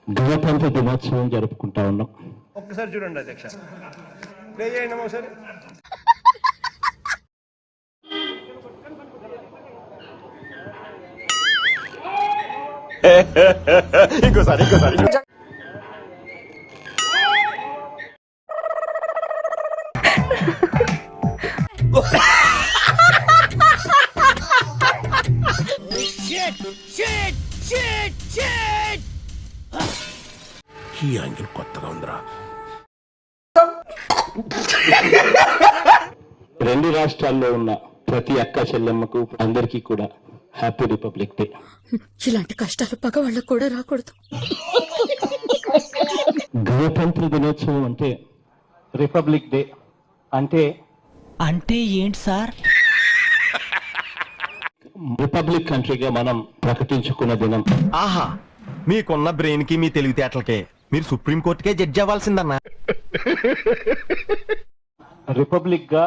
గణతంత్ర దినోత్సవం జరుపుకుంటా ఉన్నాం. ఒక్కసారి చూడండి అధ్యక్ష, ప్లే చేయండి ఒకసారి. ఇంకోసారి ఈ యాంగిల్ కొత్తగా ఉందిరా. రెండు రాష్ట్రాల్లో ఉన్న ప్రతి అక్క చెల్లెమ్మకు అందరికీ కూడా హ్యాపీ రిపబ్లిక్ డే. ఇలాంటి కష్టాలు పగవాళ్ళకు కూడా రాకూడదు. గణతంత్ర దినోత్సవం అంటే రిపబ్లిక్ డే అంటే ఏంటి సార్? రిపబ్లిక్ కంట్రీగా మనం ప్రకటించుకున్న దినం. ఆహా, మీకున్న బ్రెయిన్ కి మీ తెలివితేటలకే మీరు సుప్రీం కోర్టుకే జడ్జి అవ్వాల్సిందన్నా. రిపబ్లిక్ గా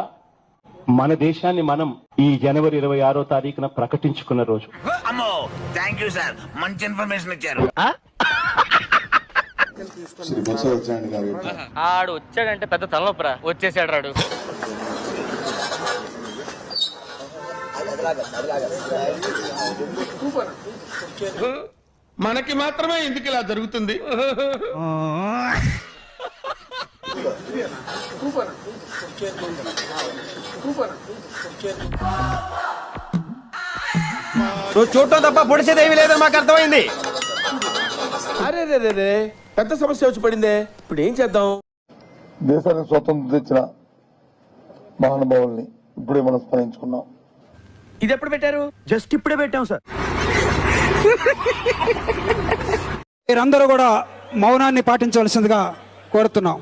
మన దేశాన్ని మనం ఈ జనవరి 26వ తారీఖున ప్రకటించుకున్న రోజు. అమ్మో, థాంక్యూ సార్, మంచి ఇన్ఫర్మేషన్ ఇచ్చారు. ఆడు వచ్చాడంటే పెద్ద తలనొప్పరా. వచ్చేసాడు రాడు. మనకి మాత్రమే ఎందుకు ఇలా జరుగుతుంది? నువ్వు చూడటం తప్ప పొడిచేదేమీ లేదని మాకు అర్థమైంది. అరే రే రే రే, పెద్ద సమస్య వచ్చి పడిందే. ఇప్పుడు ఏం చేద్దాం? దేశానికి స్వతంత్రం తెచ్చిన మహానుభావుల్ని ఇప్పుడే మనం స్మరించుకున్నాం. ఇది ఎప్పుడు పెట్టారు? జస్ట్ ఇప్పుడే పెట్టాం సార్. మీరందరూ కూడా మౌనాన్ని పాటించవలసిందిగా కోరుతున్నాం.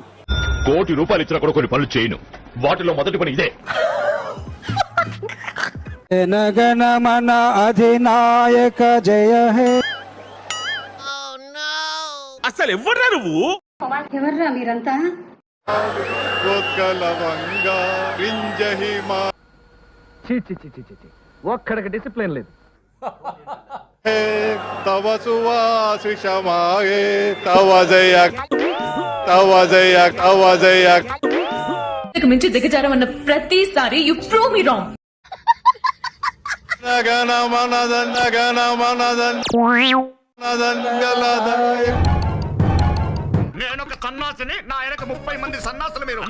₹1,00,00,000 ఇచ్చినా కూడా కొన్ని పనులు చేయను. వాటిలో మొదటి పని ఇదే. జనగణమన అధినాయక జయ హే. అసలు ఎవర్రా నువ్వు? ఎవర్రా మీరంతా? ఒక్కడికి డిసిప్లిన్ లేదు. మించి దిగజారమన్న ప్రతిసారి యు ప్రూవ్ మీ రాంగ్. నేనొక సన్నాసిని, నా వెనక 30 మంది సన్నాసులు మీరు.